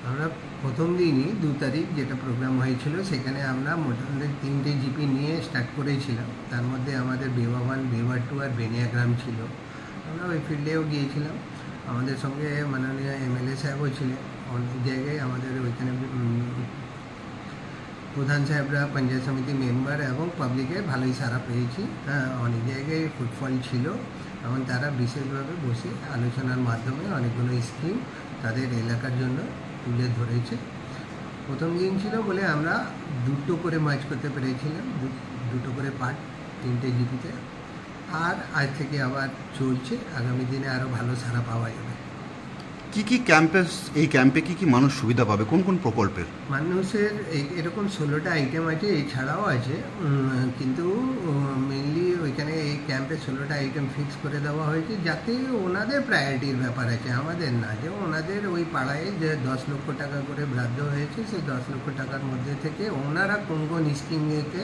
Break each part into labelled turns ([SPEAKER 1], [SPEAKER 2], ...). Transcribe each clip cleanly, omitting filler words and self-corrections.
[SPEAKER 1] আমরা প্রথম দিনই 2 তারিখ যেটা প্রোগ্রাম হয়েছিল সেখানে আমরা মোটামুটি 3টে জিপি নিয়ে স্টার্ট করেছিলাম। তার মধ্যে আমাদের বেওয়া 1, বেওয়া 2 আর বেনিয়াগ্রাম ছিল। আমরা ওই ফিল্ডেও গিয়েছিলাম। আমাদের সঙ্গে মাননীয় এমএলএ সাহেবও ছিলেন। অনেক জায়গায় আমাদের ওইখানে প্রধান সাহেবরা, পঞ্চায়েত সমিতি মেম্বার এবং পাবলিকের ভালোই সাড়া পেয়েছি। অনেক জায়গায় ফুটফল ছিল এবং তারা বিশেষভাবে বসে আলোচনার মাধ্যমে অনেকগুলো স্কিম তাদের এলাকার জন্য তুলে ধরেছে। প্রথম দিন ছিল বলে আমরা 2টো করে ম্যাচ করতে পেরেছিলাম, 2টো করে পার্ট 3টে জিপিতে। আর আজ থেকে আবার চলছে, আগামী দিনে আরও ভালো সাড়া পাওয়া যাবে।
[SPEAKER 2] কি ক্যাম্পে, এই ক্যাম্পে কি মানুষ সুবিধা পাবে, কোন কোন প্রকল্পের?
[SPEAKER 1] মানুষের এরকম 16টা আইটেম আছে, এছাড়াও আছে, কিন্তু মেনলি ওইখানে এই ক্যাম্পে 16টা আইটেম ফিক্স করে দেওয়া হয়েছে যাতে ওনাদের প্রায়োরিটির ব্যাপার আছে, আমাদের না। যে ওনাদের ওই পাড়ায় যে 10 লক্ষ টাকা করে বাধ্য হয়েছে, সেই 10 লক্ষ টাকার মধ্যে থেকে ওনারা কোন কোন স্কিমকে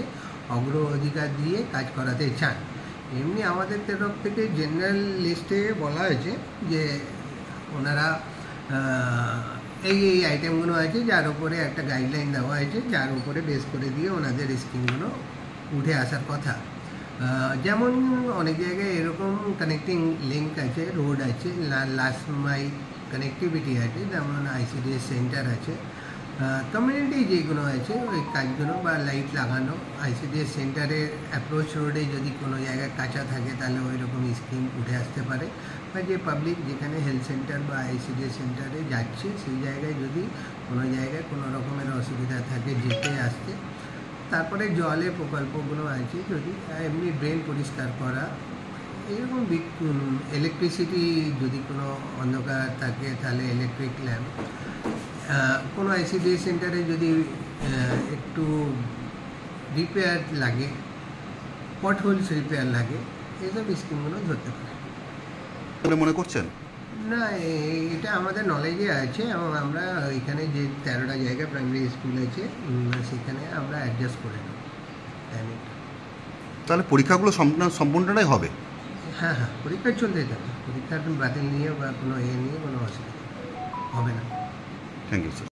[SPEAKER 1] অগ্রাধিকার দিয়ে কাজ করাতে চান। এমনি আমাদের তরফ থেকে জেনারেল লিস্টে বলা হয়েছে যে ওনারা এই আইটেমগুলো আছে যার উপরে একটা গাইডলাইন দেওয়া হয়েছে, যার উপরে বেস করে দিয়ে ওনাদের স্কিমগুলো উঠে আসার কথা। যেমন অনেক জায়গায় এরকম কানেক্টিং লিঙ্ক আছে, রোড আছে, লাস্ট মাইল কানেক্টিভিটি আছে, যেমন আইসিডিএস সেন্টার আছে, কমিউনিটি যেগুলো আছে ওই কাজগুলো বা লাইট লাগানো, আইসিডিএস সেন্টারের অ্যাপ্রোচ রোডে যদি কোনো জায়গায় কাঁচা থাকে তাহলে ওই রকম স্কিম উঠে আসতে পারে। বা যে পাবলিক যেখানে হেলথ সেন্টার বা আইসিডিএস সেন্টারে যাচ্ছে সেই জায়গায় যদি কোনো জায়গায় কোনো রকমের অসুবিধা থাকে যেতে আসতে। তারপরে জলের প্রকল্পগুলো আছে, যদি এমনি ড্রেন পরিষ্কার করা, এরকম ইলেকট্রিসিটি যদি কোনো অন্ধকার থাকে তাহলে ইলেকট্রিক ল্যাম্প, কোনো আইসিডিএস সেন্টারে যদি একটু রিপেয়ার লাগে, পটহোলস রিপেয়ার লাগে, এইসব স্কিমগুলো ধরতে পারে
[SPEAKER 2] বলে মনে করছেন?
[SPEAKER 1] না, এটা আমাদের নলেজে আছে এবং আমরা এখানে যে 13টা জায়গায় প্রাইমারি স্কুল আছে সেখানে আমরা অ্যাডজাস্ট করে নেব টাইমিংটা।
[SPEAKER 2] তাহলে পরীক্ষাগুলো সম্পূর্ণটাই হবে?
[SPEAKER 1] হ্যাঁ, পরীক্ষা চলতেই থাকবে। পরীক্ষার বাতিল নিয়ে বা কোনো নিয়ে কোনো অসুবিধা হবে না।
[SPEAKER 2] Thank you sir.